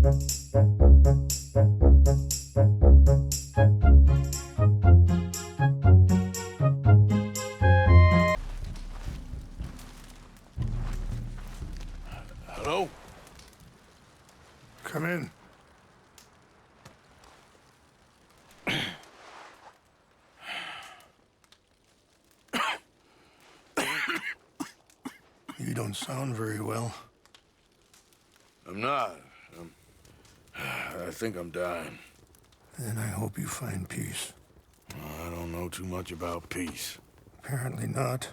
Hello? Come in. You don't sound very well. I'm not. I think I'm dying. Then I hope you find peace. I don't know too much about peace. Apparently not.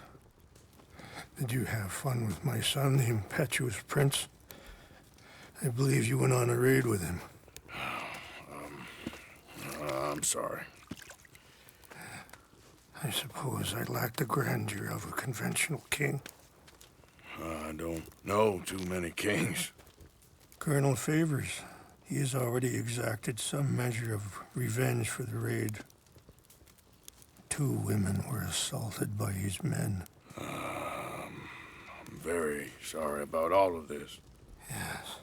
Did you have fun with my son, the impetuous prince? I believe you went on a raid with him. I'm sorry. I suppose I lack the grandeur of a conventional king. I don't know too many kings. Colonel Favors, he has already exacted some measure of revenge for the raid. 2 women were assaulted by his men. I'm very sorry about all of this. Yes.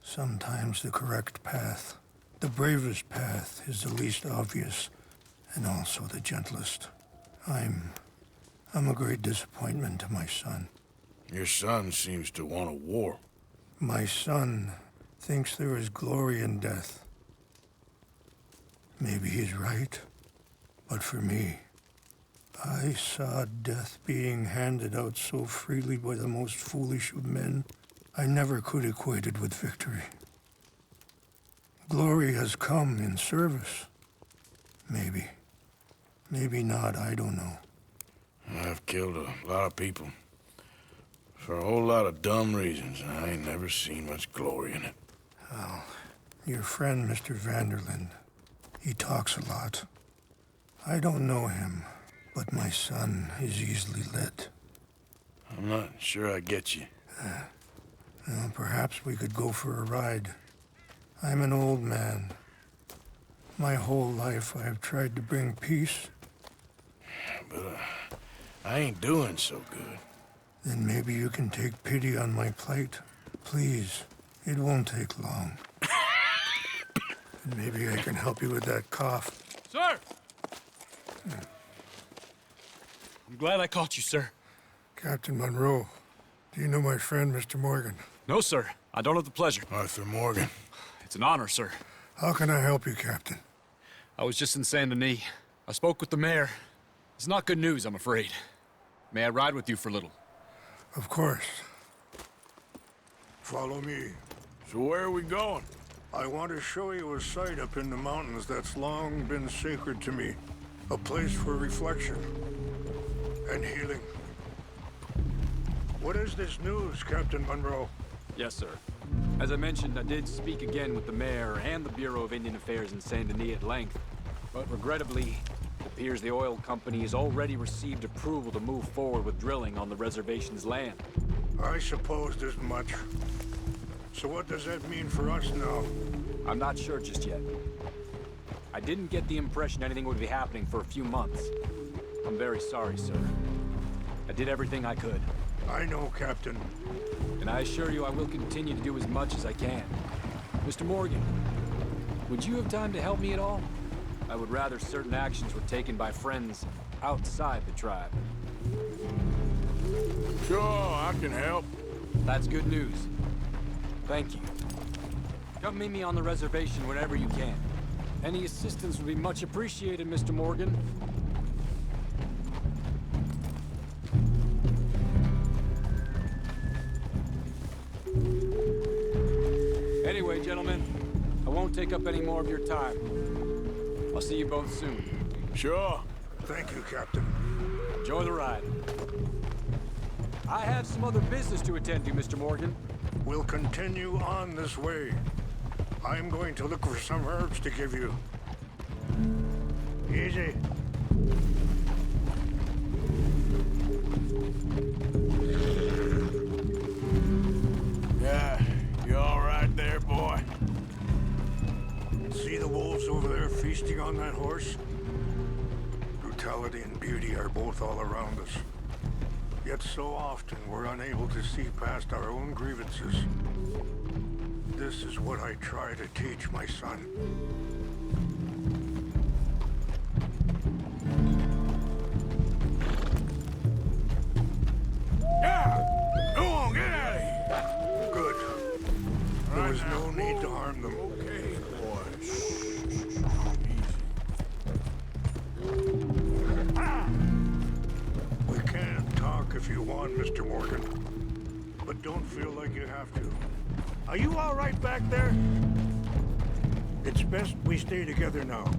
Sometimes the correct path, the bravest path, is the least obvious, and also the gentlest. I'm a great disappointment to my son. Your son seems to want a war. My son thinks there is glory in death. Maybe he's right, but for me, I saw death being handed out so freely by the most foolish of men, I never could equate it with victory. Glory has come in service. Maybe. Maybe not, I don't know. I've killed a lot of people. For a whole lot of dumb reasons, and I ain't never seen much glory in it. Well, your friend, Mr. Vanderlyn, he talks a lot. I don't know him, but my son is easily led. I'm not sure I get you. Well, perhaps we could go for a ride. I'm an old man. My whole life I have tried to bring peace. But I ain't doing so good. Then maybe you can take pity on my plight. Please, it won't take long. And maybe I can help you with that cough. Sir! I'm glad I caught you, sir. Captain Monroe, do you know my friend, Mr. Morgan? No, sir. I don't have the pleasure. Arthur Morgan. It's an honor, sir. How can I help you, Captain? I was just in Saint Denis. I spoke with the mayor. It's not good news, I'm afraid. May I ride with you for a little? Of course. Follow me. So where are we going? I want to show you a site up in the mountains that's long been sacred to me. A place for reflection and healing. What is this news, Captain Monroe? Yes, sir. As I mentioned, I did speak again with the mayor and the Bureau of Indian Affairs in Saint Denis at length. But regrettably, it appears the oil company has already received approval to move forward with drilling on the reservation's land. I supposed as much. So what does that mean for us now? I'm not sure just yet. I didn't get the impression anything would be happening for a few months. I'm very sorry, sir. I did everything I could. I know, Captain. And I assure you I will continue to do as much as I can. Mr. Morgan, would you have time to help me at all? I would rather certain actions were taken by friends outside the tribe. Sure, I can help. That's good news. Thank you. Come meet me on the reservation whenever you can. Any assistance would be much appreciated, Mr. Morgan. Anyway, gentlemen, I won't take up any more of your time. I'll see you both soon. Sure. Thank you, Captain. Enjoy the ride. I have some other business to attend to, Mr. Morgan. We'll continue on this way. I'm going to look for some herbs to give you. Easy. Yeah, you all right there, boy? See the wolves over there feasting on that horse? Brutality and beauty are both all around us. Yet so often we're unable to see past our own grievances. This This is what I try to teach my son. Yeah! Go on, get out of here! Good. There was no need to harm them. Okay, boy. We can talk if you want, Mr. Morgan. But don't feel like you have to. Are you all right back there? It's best we stay together now.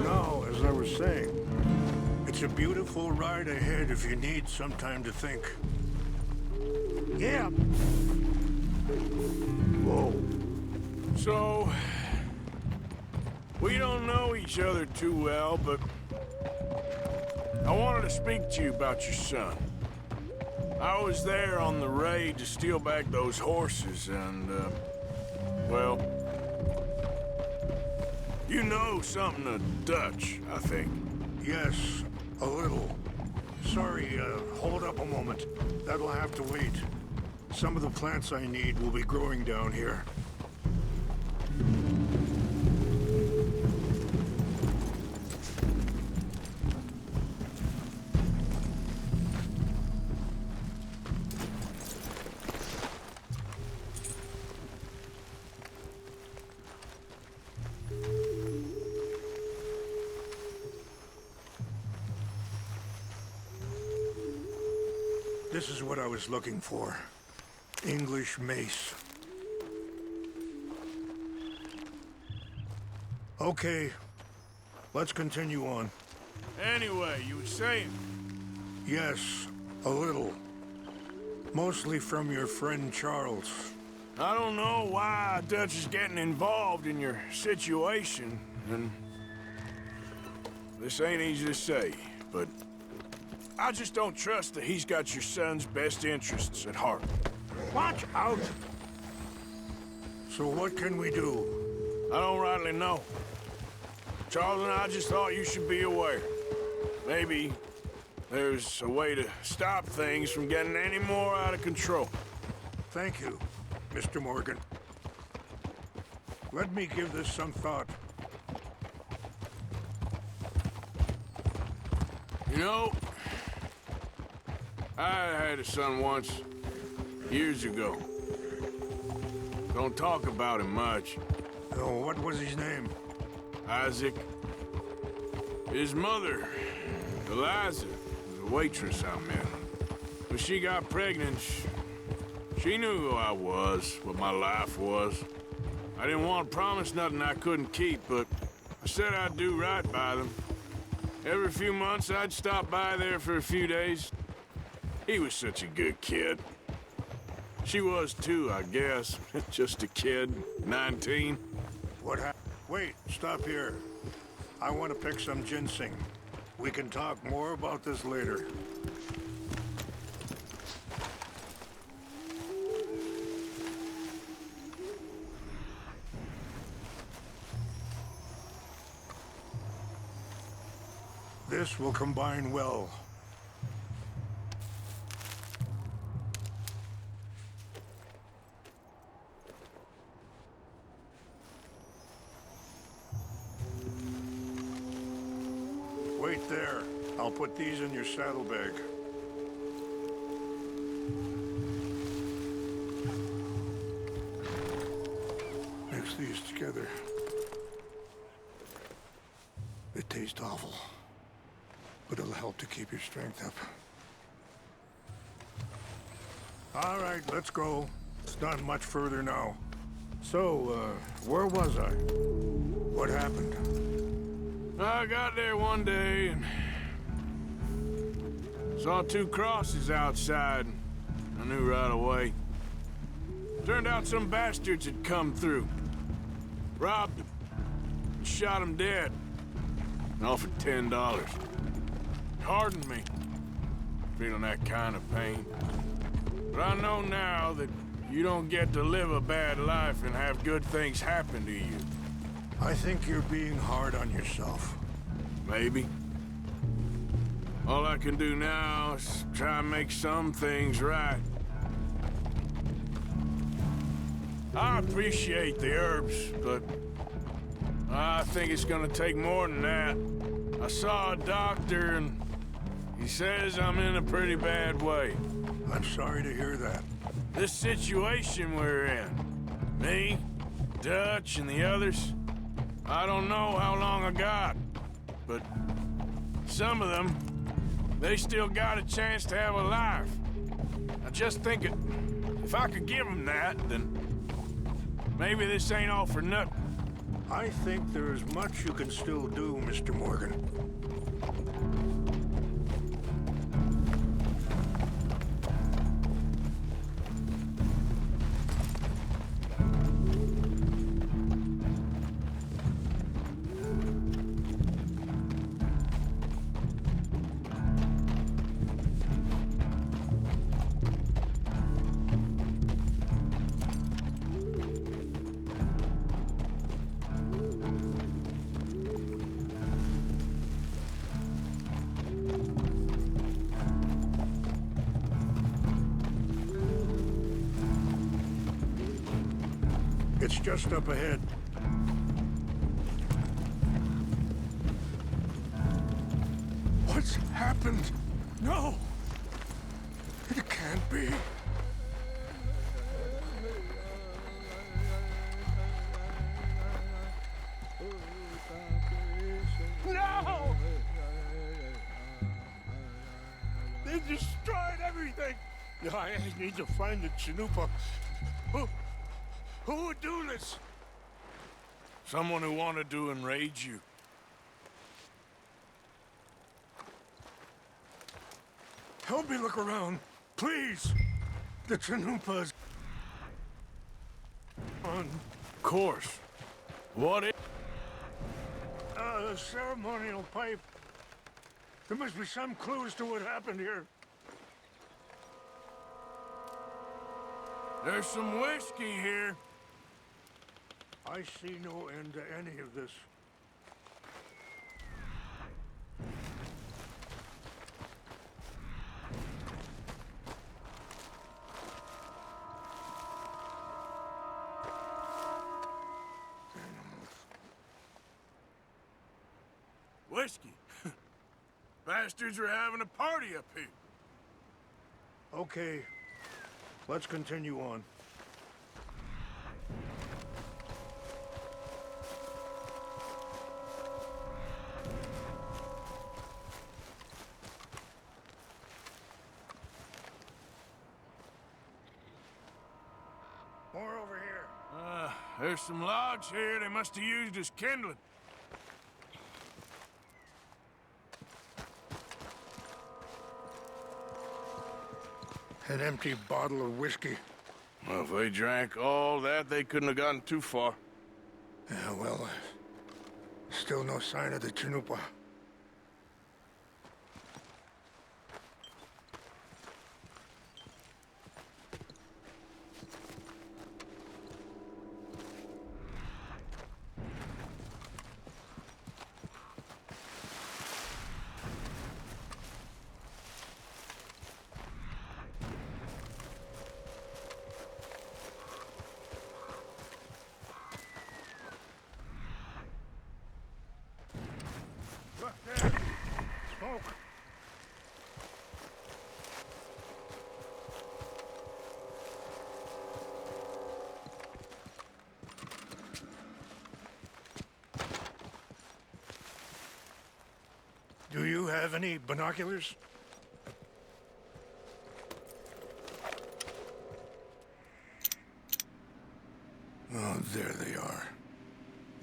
Now, as I was saying, it's a beautiful ride ahead if you need some time to think. Yeah. Whoa. So, we don't know each other too well, but I wanted to speak to you about your son. I was there on the raid to steal back those horses, and, well, you know something of Dutch, I think. Yes, a little. Sorry, hold up a moment. That'll have to wait. Some of the plants I need will be growing down here. This is what I was looking for. English mace. Okay, let's continue on. Anyway, you were saying? Yes, a little. Mostly from your friend Charles. I don't know why Dutch is getting involved in your situation, and this ain't easy to say, but I just don't trust that he's got your son's best interests at heart. Watch out! So what can we do? I don't rightly know. Charles and I just thought you should be aware. Maybe there's a way to stop things from getting any more out of control. Thank you, Mr. Morgan. Let me give this some thought. You know, I had a son once, years ago. Don't talk about him much. Oh, what was his name? Isaac. His mother, Eliza, was a waitress I met. When she got pregnant, she knew who I was, what my life was. I didn't want to promise nothing I couldn't keep, but I said I'd do right by them. Every few months, I'd stop by there for a few days. He was such a good kid. She was too, I guess. Just a kid, 19. What happened? Wait, stop here. I want to pick some ginseng. We can talk more about this later. This will combine well. Wait there. I'll put these in your saddlebag. Mix these together. It tastes awful, but it'll help to keep your strength up. All right, let's go. It's not much further now. So, where was I? What happened? I got there one day and saw two crosses outside. I knew right away. Turned out some bastards had come through. Robbed them. And shot them dead. And offered $10. Hardened me. Feeling that kind of pain. But I know now that you don't get to live a bad life and have good things happen to you. I think you're being hard on yourself. Maybe. All I can do now is try and make some things right. I appreciate the herbs, but I think it's gonna take more than that. I saw a doctor and he says I'm in a pretty bad way. I'm sorry to hear that. This situation we're in, me, Dutch, and the others, I don't know how long I got, but some of them, they still got a chance to have a life. I just think if I could give them that, then maybe this ain't all for nothing. I think there is much you can still do, Mr. Morgan. It's just up ahead. What's happened? No! It can't be. No! They destroyed everything! I need to find the Chanupa. Who would do this? Someone who wanted to enrage you. Help me look around, please. The Chanupas. On. Of course. What is... A ceremonial pipe. There must be some clues to what happened here. There's some whiskey here. I see no end to any of this. Whiskey. Bastards are having a party up here. Okay, let's continue on. More over here. There's some logs here they must have used as kindling. An empty bottle of whiskey. Well, if they drank all that, they couldn't have gotten too far. Yeah, well, still no sign of the Chanupa. Look there! Smoke! Do you have any binoculars? Oh, there they are.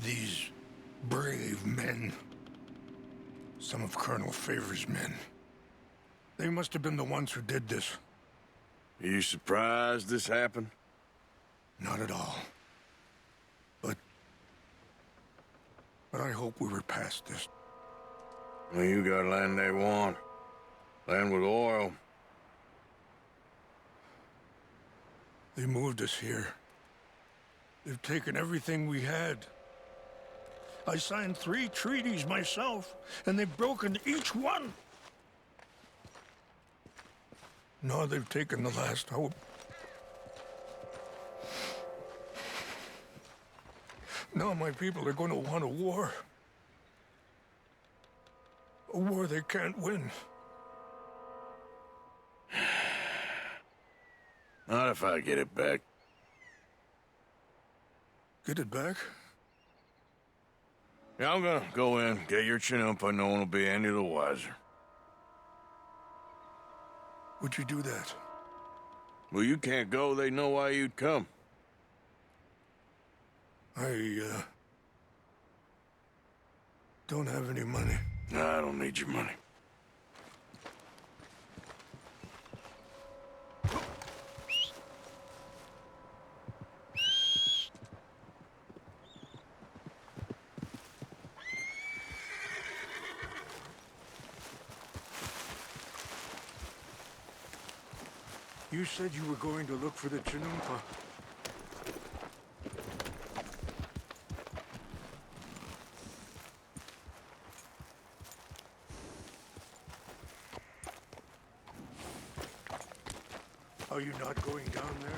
These brave men. Some of Colonel Favor's men. They must have been the ones who did this. Are you surprised this happened? Not at all. But I hope we were past this. Well, you got land they want. Land with oil. They moved us here. They've taken everything we had. I signed 3 treaties myself, and they've broken each one. Now they've taken the last hope. Now my people are going to want a war. A war they can't win. Not if I get it back. Get it back? Yeah, I'm gonna go in, get your chinumpa, no one will be any the wiser. Would you do that? Well, you can't go, they know why you'd come. I, don't have any money. No, I don't need your money. You said you were going to look for the Chinumpa. Are you not going down there?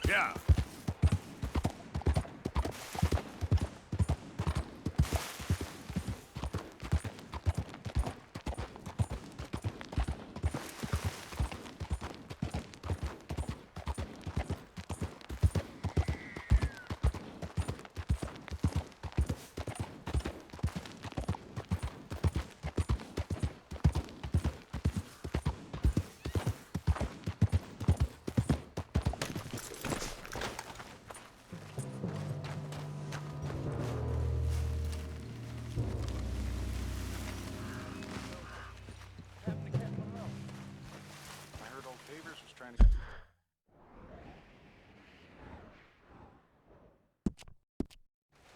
Yeah.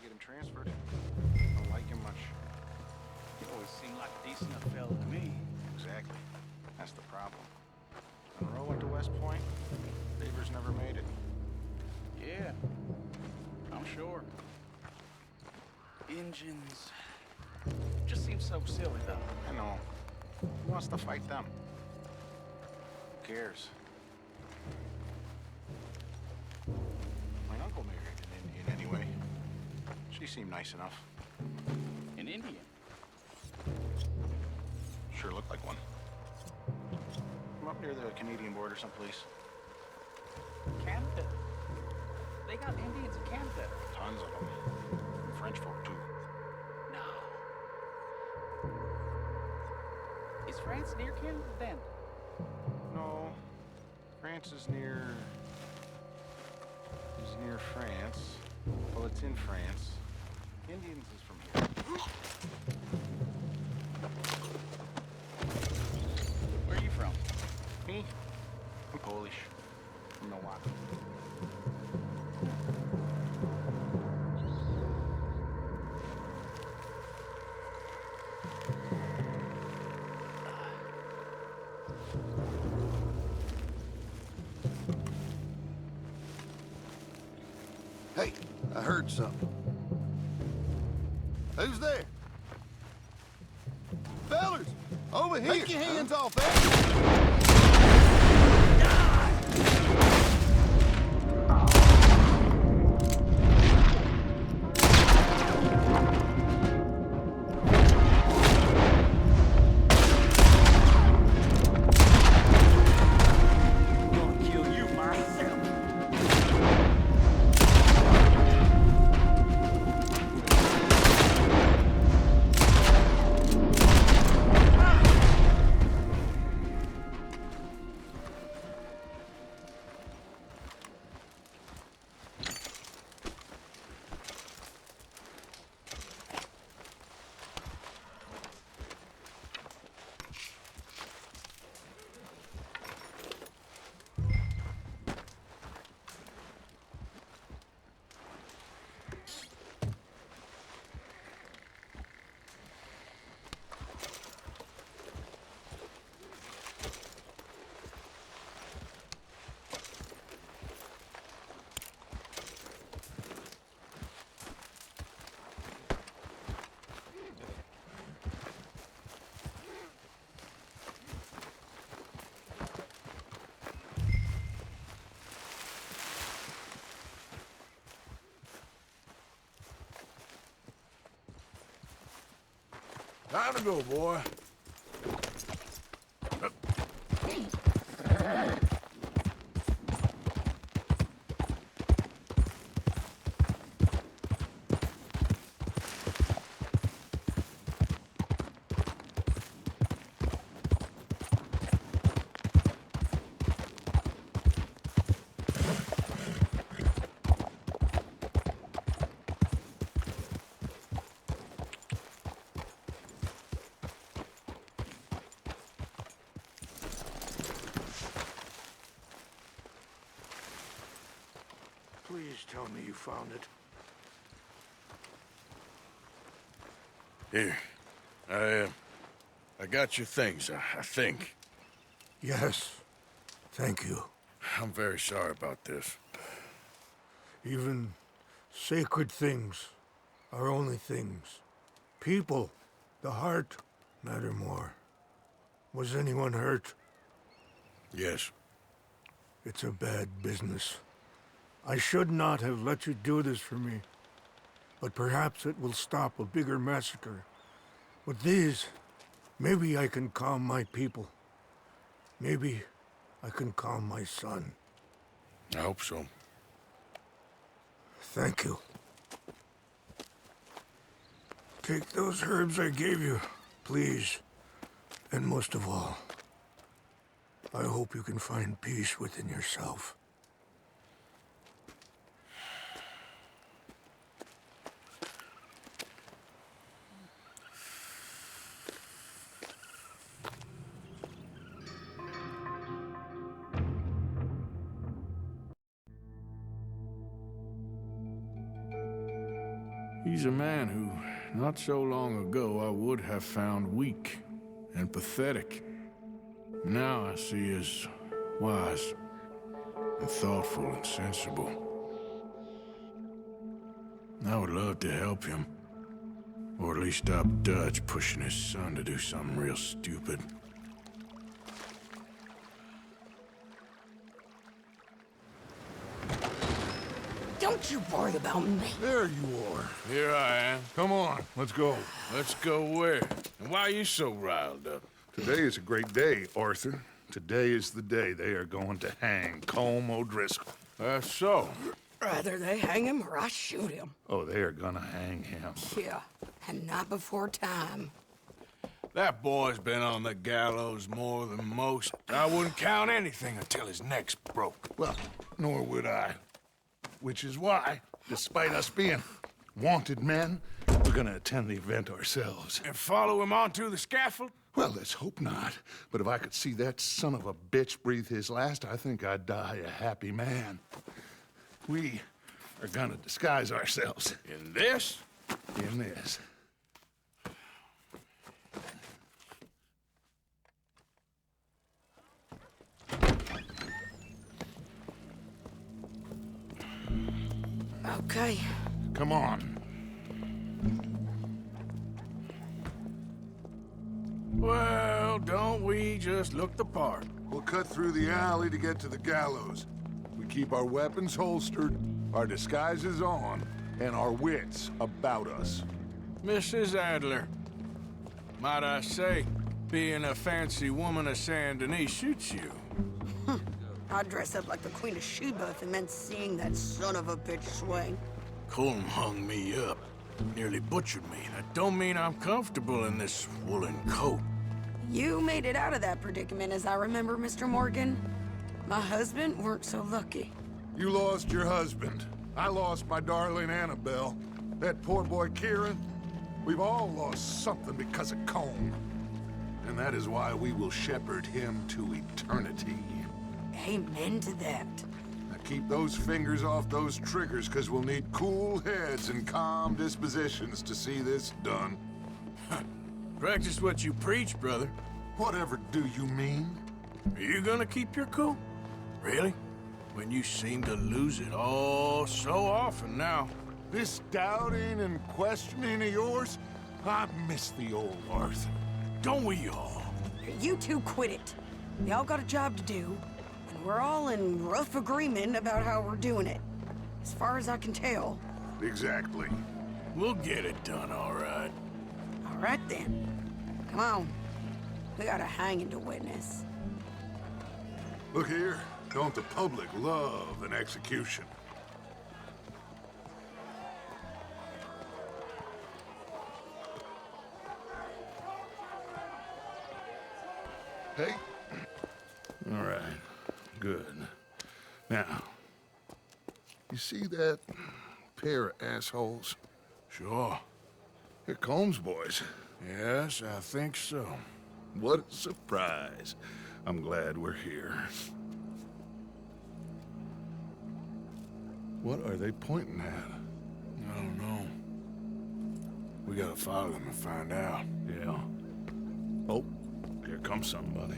Get him transferred. Don't like him much. You always seem like a decent enough fella to me. Exactly. That's the problem. Monroe went to West Point. Favors never made it. Yeah, I'm sure. Engines. Just seems so silly, though. I know. Who wants to fight them? Who cares? My uncle married an Indian anyway. She seemed nice enough. An Indian. Sure looked like one. I'm up near the Canadian border someplace. Canada. They got Indians in Canada. Tons of them. French folk, too. No. Is France near Canada then? No. France is near France. Well, it's in France. Indians is from here. Where are you from? Me? I'm Polish. From Milwaukee. Hey, I heard something. Who's there? Fellers, over here. Take your hands off that. Time to go, boy. Please tell me you found it. Here. I got your things, I think. Yes. Thank you. I'm very sorry about this. Even sacred things are only things. People, the heart, matter more. Was anyone hurt? Yes. It's a bad business. I should not have let you do this for me. But perhaps it will stop a bigger massacre. With these, maybe I can calm my people. Maybe I can calm my son. I hope so. Thank you. Take those herbs I gave you, please. And most of all, I hope you can find peace within yourself. He's a man who, not so long ago, I would have found weak and pathetic. Now I see as wise and thoughtful and sensible. I would love to help him, or at least stop Dutch pushing his son to do something real stupid. Don't you worry about me. There you are. Here I am. Come on, let's go. Let's go where? And why are you so riled up? Today is a great day, Arthur. Today is the day they are going to hang Colm O'Driscoll. That's so. Rather they hang him or I shoot him. Oh, they are gonna hang him. Yeah, and not before time. That boy's been on the gallows more than most. I wouldn't count anything until his neck's broke. Well, nor would I. Which is why, despite us being wanted men, we're gonna attend the event ourselves. And follow him onto the scaffold? Well, let's hope not. But if I could see that son of a bitch breathe his last, I think I'd die a happy man. We are gonna disguise ourselves. In this? In this. Okay. Come on. Well, don't we just look the part? We'll cut through the alley to get to the gallows. We keep our weapons holstered, our disguises on, and our wits about us. Mrs. Adler, might I say, being a fancy woman of Saint Denis shoots you. I'd dress up like the Queen of Sheba if it meant seeing that son of a bitch swing. Colm hung me up, nearly butchered me. That don't mean I'm comfortable in this woolen coat. You made it out of that predicament, as I remember, Mr. Morgan. My husband weren't so lucky. You lost your husband. I lost my darling Annabelle. That poor boy Kieran. We've all lost something because of Colm. And that is why we will shepherd him to eternity. Amen to that. Now keep those fingers off those triggers, because we'll need cool heads and calm dispositions to see this done. Practice what you preach, brother. Whatever do you mean? Are you gonna keep your cool? Really? When you seem to lose it all so often now. This doubting and questioning of yours, I miss the old Arthur. Don't we all? You two quit it. We all got a job to do, and we're all in rough agreement about how we're doing it. As far as I can tell. Exactly. We'll get it done, all right. All All right, then. Come on. We got a hanging to witness. Look here, don't the public love an execution? Hey. All right, good. Now, you see that pair of assholes? Sure. They're Combs boys. Yes, I think so. What a surprise. I'm glad we're here. What are they pointing at? I don't know. We gotta follow them and find out. Yeah. Oh, here comes somebody.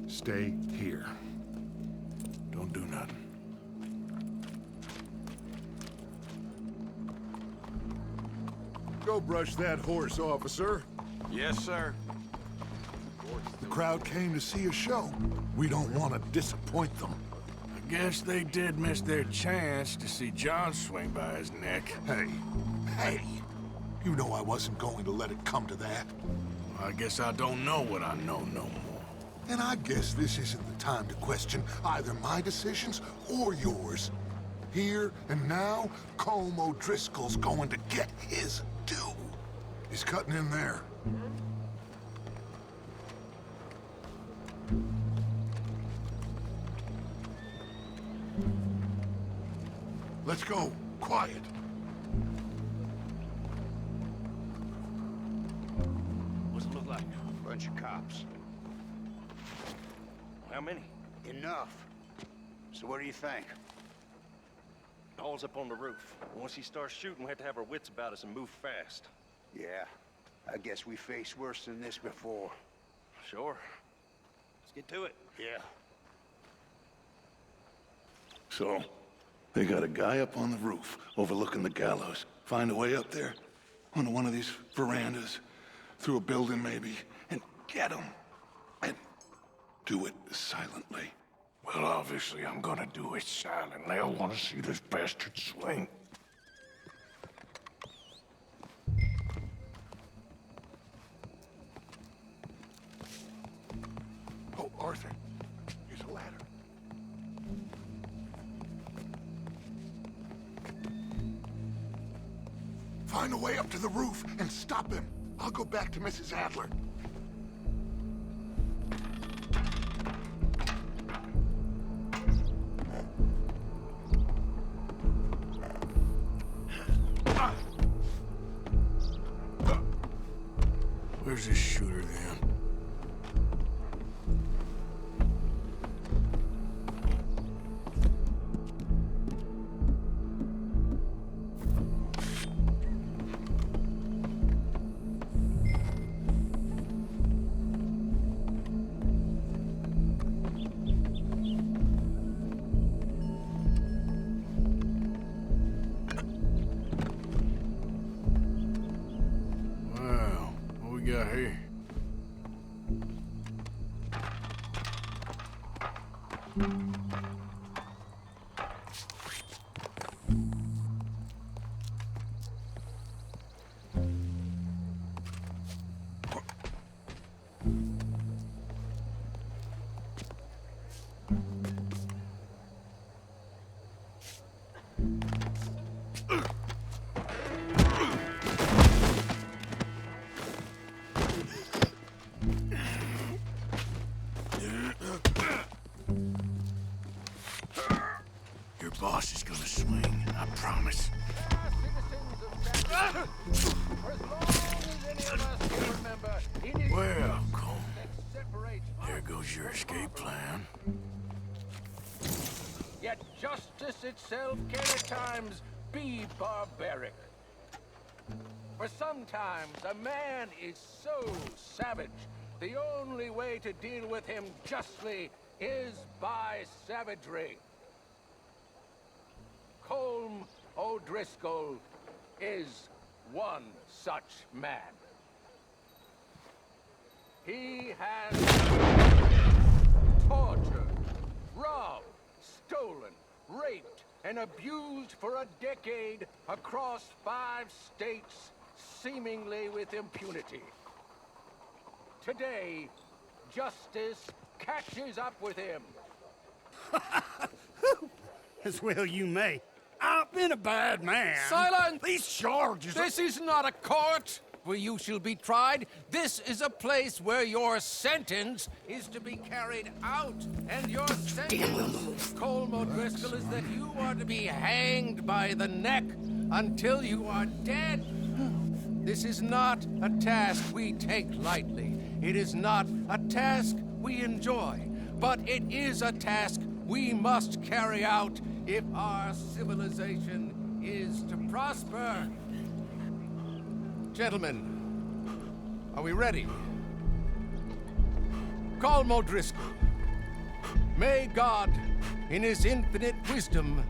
Stay here. Don't do nothing. Go brush that horse, officer. Yes, sir. The crowd came to see a show. We don't want to disappoint them. I guess they did miss their chance to see John swing by his neck. Hey, you know I wasn't going to let it come to that. Well, I guess I don't know what I know no more. And I guess this isn't the time to question either my decisions or yours. Here and now, Colm O'Driscoll's going to get his due. He's cutting in there. Let's go. Quiet. What's it look like? Bunch of cops. How many? Enough. So what do you think? Paul's up on the roof. Once he starts shooting, we have to have our wits about us and move fast. Yeah, I guess we faced worse than this before. Sure. Let's get to it. Yeah. So, they got a guy up on the roof overlooking the gallows. Find a way up there, onto one of these verandas, through a building maybe, and get him. And do it silently. Well, obviously, I'm gonna do it silently. I want to see this bastard swing. Oh, Arthur. Here's a ladder. Find a way up to the roof and stop him. I'll go back to Mrs. Adler. Where's this shooter, then? Wow, what we got here? Your boss is gonna swing, I promise. Well, Cole, there goes your escape plan. Yet justice itself can at times be barbaric. For sometimes a man is so savage, the only way to deal with him justly is by savagery. Colm O'Driscoll is one such man. He has tortured, robbed, stolen, raped, and abused for a decade across 5 states, seemingly with impunity. Today, justice catches up with him. As well you may. I've been a bad man. Silence! These charges... This is not a court where you shall be tried. This is a place where your sentence is to be carried out. And your sentence, Colm O'Driscoll, is that you are to be hanged by the neck until you are dead. This is not a task we take lightly. It is not a task we enjoy. But it is a task we must carry out if our civilization is to prosper. Gentlemen, are we ready? Colm O'Driscoll, may God, in his infinite wisdom,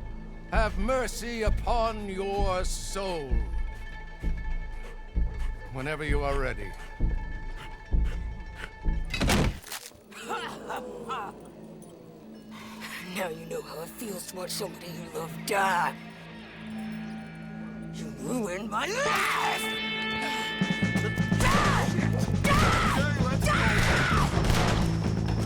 have mercy upon your soul. Whenever you are ready. Now you know how it feels to watch somebody you love die. You ruined my life!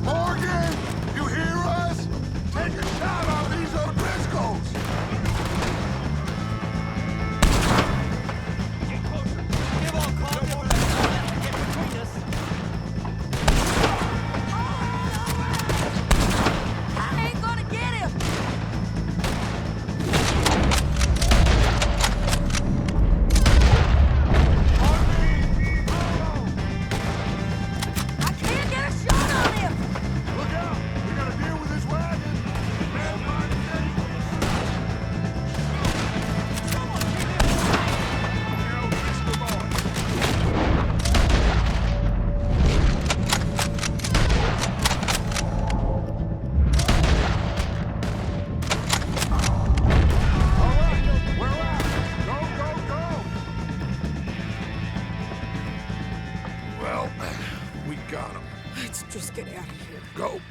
Morgan! You hear us? Take a shot on these O'Driscolls! Get closer. Give all call. Get between us. I ain't gonna get him! I can't get a shot on him! Look out! We gotta deal with this wagon! Man, mind the O'Driscoll boys! All right, we're out! Go, go, go! Well, we got him. Let's just get out of here. Go.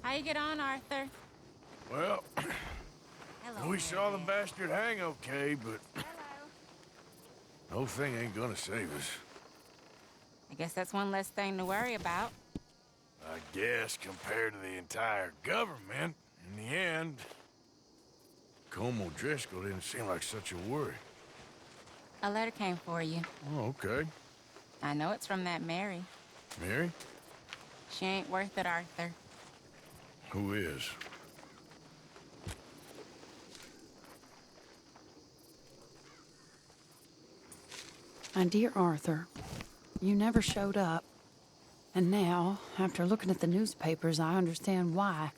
How you get on, Arthur? Well, Hello. we saw the bastard hang okay, but Hello. the whole thing ain't gonna save us. I guess that's one less thing to worry about. I guess compared to the entire government, in the end, Colm O'Driscoll didn't seem like such a worry. A letter came for you. Oh, okay. I know it's from that Mary. Mary? She ain't worth it, Arthur. Who is? My dear Arthur, you never showed up. And now, after looking at the newspapers, I understand why.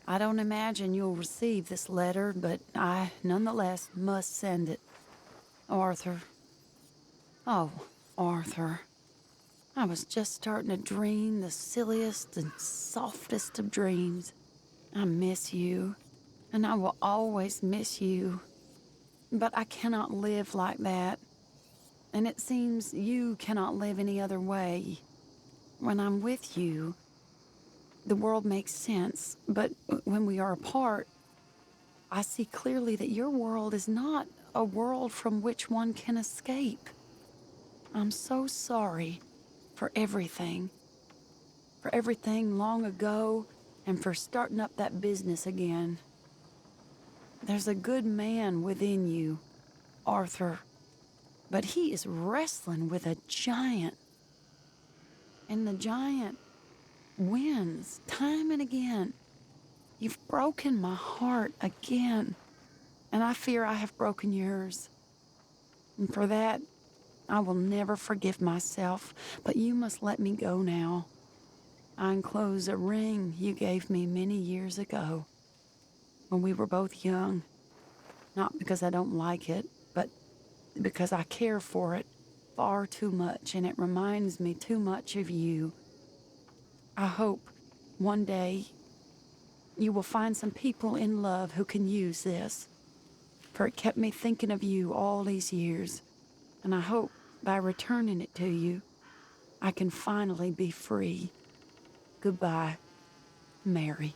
I don't imagine you'll receive this letter, but I, nonetheless, must send it. Arthur. Oh, Arthur. I was just starting to dream the silliest and softest of dreams. I miss you, and I will always miss you. But I cannot live like that. And it seems you cannot live any other way. When I'm with you, the world makes sense, but when we are apart, I see clearly that your world is not a world from which one can escape. I'm so sorry for everything long ago, and for starting up that business again. There's a good man within you, Arthur, but he is wrestling with a giant. And the giant wins time and again. You've broken my heart again, and I fear I have broken yours. And for that, I will never forgive myself, but you must let me go now. I enclose a ring you gave me many years ago, when we were both young. Not because I don't like it, but because I care for it far too much, and it reminds me too much of you. I hope one day you will find some people in love who can use this, for it kept me thinking of you all these years, and I hope by returning it to you, I can finally be free. Goodbye, Mary.